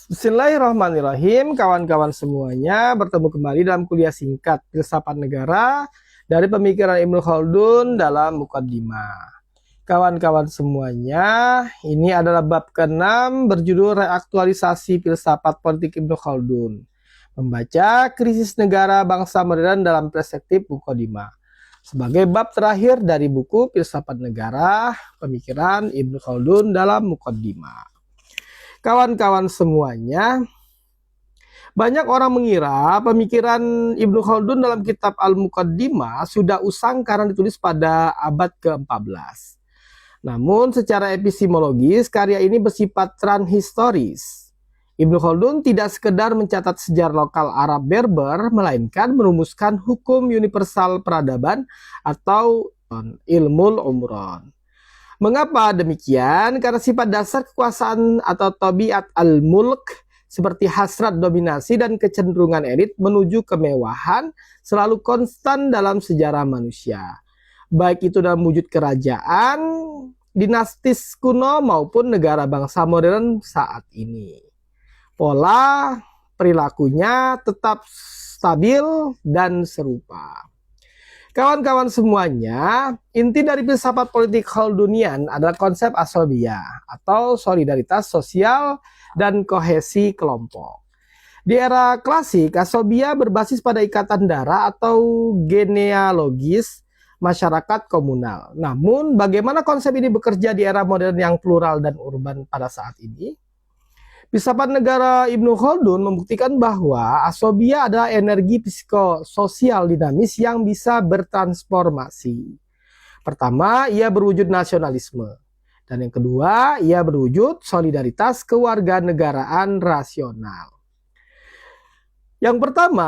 Bismillahirrahmanirrahim, kawan-kawan semuanya, bertemu kembali dalam kuliah singkat Filsafat Negara dari pemikiran Ibnu Khaldun dalam Muqaddimah. Kawan-kawan semuanya, ini adalah bab ke-6 berjudul Reaktualisasi Filsafat Politik Ibnu Khaldun. Membaca krisis negara bangsa modern dalam perspektif Muqaddimah. Sebagai bab terakhir dari buku Filsafat Negara, pemikiran Ibnu Khaldun dalam Muqaddimah. Kawan-kawan semuanya, banyak orang mengira pemikiran Ibnu Khaldun dalam kitab Al-Muqaddimah sudah usang karena ditulis pada abad ke-14. Namun secara epistemologis, karya ini bersifat transhistoris. Ibnu Khaldun tidak sekedar mencatat sejarah lokal Arab Berber, melainkan merumuskan hukum universal peradaban atau ilmul umron. Mengapa demikian? Karena sifat dasar kekuasaan atau tabiat al-mulk seperti hasrat dominasi dan kecenderungan elit menuju kemewahan selalu konstan dalam sejarah manusia. Baik itu dalam wujud kerajaan, dinastis kuno maupun negara bangsa modern saat ini. Pola perilakunya tetap stabil dan serupa. Kawan-kawan semuanya, inti dari filsafat politik Khaldunian adalah konsep asobiyah atau solidaritas sosial dan kohesi kelompok. Di era klasik, asobiyah berbasis pada ikatan darah atau genealogis masyarakat komunal. Namun, bagaimana konsep ini bekerja di era modern yang plural dan urban pada saat ini? Filsafat Negara Ibnu Khaldun membuktikan bahwa asobia adalah energi psikososial dinamis yang bisa bertransformasi. Pertama, ia berwujud nasionalisme. Dan yang kedua, ia berwujud solidaritas kewarganegaraan rasional. Yang pertama,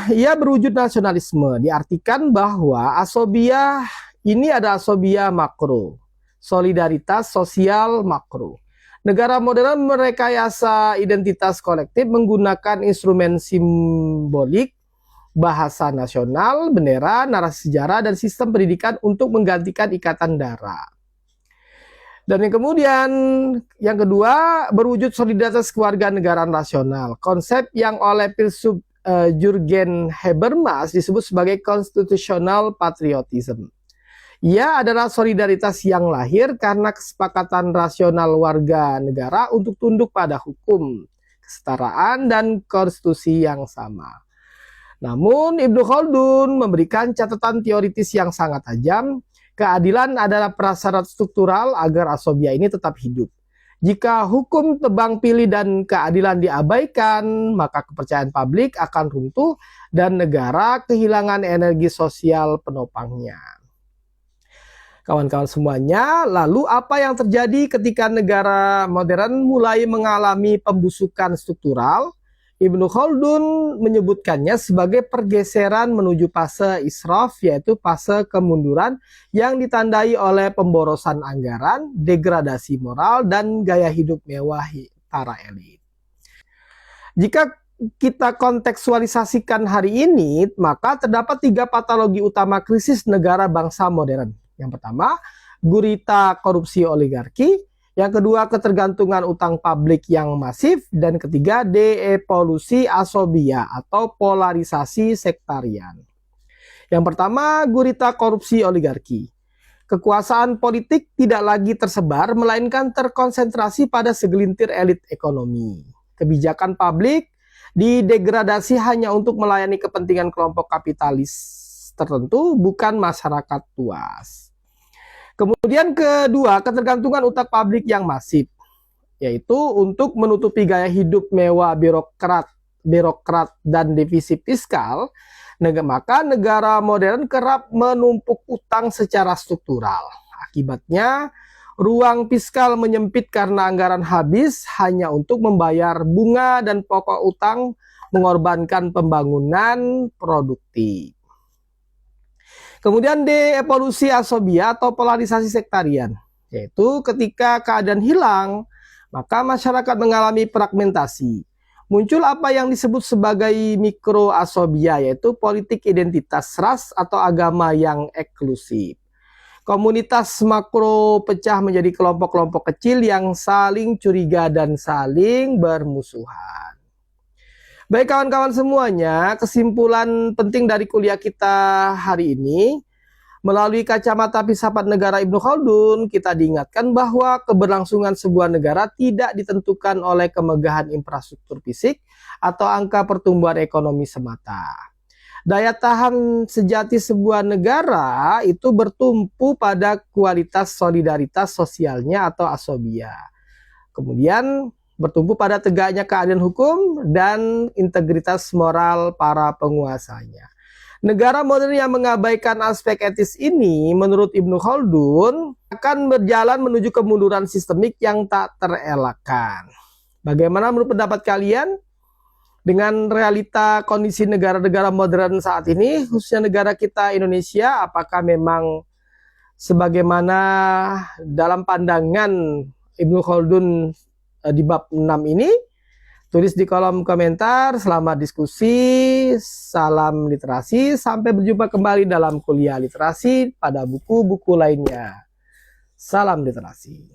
ia berwujud nasionalisme. Diartikan bahwa asobia ini adalah asobia makro. Solidaritas sosial makro. Negara modern merekayasa identitas kolektif menggunakan instrumen simbolik, bahasa nasional, bendera, narasi sejarah, dan sistem pendidikan untuk menggantikan ikatan darah. Dan yang kedua, berwujud solidaritas kewarganegaraan rasional. Konsep yang oleh filsuf Jürgen Habermas disebut sebagai constitutional patriotism. Ia adalah solidaritas yang lahir karena kesepakatan rasional warga negara untuk tunduk pada hukum, kesetaraan, dan konstitusi yang sama. Namun, Ibnu Khaldun memberikan catatan teoritis yang sangat tajam. Keadilan adalah prasyarat struktural agar asobia ini tetap hidup. Jika hukum tebang pilih dan keadilan diabaikan, maka kepercayaan publik akan runtuh dan negara kehilangan energi sosial penopangnya. Kawan-kawan semuanya, lalu apa yang terjadi ketika negara modern mulai mengalami pembusukan struktural? Ibnu Khaldun menyebutkannya sebagai pergeseran menuju fase israf, yaitu fase kemunduran yang ditandai oleh pemborosan anggaran, degradasi moral, dan gaya hidup mewah para elit. Jika kita kontekstualisasikan hari ini, maka terdapat 3 patologi utama krisis negara bangsa modern. Yang pertama, gurita korupsi oligarki. Yang kedua, ketergantungan utang publik yang masif. Dan ketiga, deevolusi asobia atau polarisasi sektarian. Yang pertama, gurita korupsi oligarki. Kekuasaan politik tidak lagi tersebar, melainkan terkonsentrasi pada segelintir elit ekonomi. Kebijakan publik didegradasi hanya untuk melayani kepentingan kelompok kapitalis tertentu, bukan masyarakat luas. Kemudian kedua, ketergantungan utang publik yang masif, yaitu untuk menutupi gaya hidup mewah birokrat dan defisit fiskal, maka negara modern kerap menumpuk utang secara struktural. Akibatnya, ruang fiskal menyempit karena anggaran habis hanya untuk membayar bunga dan pokok utang, mengorbankan pembangunan produktif. Kemudian deevolusi asobia atau polarisasi sektarian, yaitu ketika keadaan hilang, maka masyarakat mengalami fragmentasi. Muncul apa yang disebut sebagai mikroasobia, yaitu politik identitas ras atau agama yang eksklusif. Komunitas makro pecah menjadi kelompok-kelompok kecil yang saling curiga dan saling bermusuhan. Baik kawan-kawan semuanya, kesimpulan penting dari kuliah kita hari ini, melalui kacamata filsafat negara Ibnu Khaldun, kita diingatkan bahwa keberlangsungan sebuah negara tidak ditentukan oleh kemegahan infrastruktur fisik atau angka pertumbuhan ekonomi semata. Daya tahan sejati sebuah negara itu bertumpu pada kualitas solidaritas sosialnya atau asobia. Kemudian bertumpu pada tegaknya keadilan hukum dan integritas moral para penguasanya. Negara modern yang mengabaikan aspek etis ini, menurut Ibnu Khaldun, akan berjalan menuju kemunduran sistemik yang tak terelakkan. Bagaimana menurut pendapat kalian? Dengan realita kondisi negara-negara modern saat ini, khususnya negara kita Indonesia, apakah memang sebagaimana dalam pandangan Ibnu Khaldun di bab 6 ini? Tulis di kolom komentar. Selamat diskusi, salam literasi, sampai berjumpa kembali dalam kuliah literasi pada buku-buku lainnya. Salam literasi.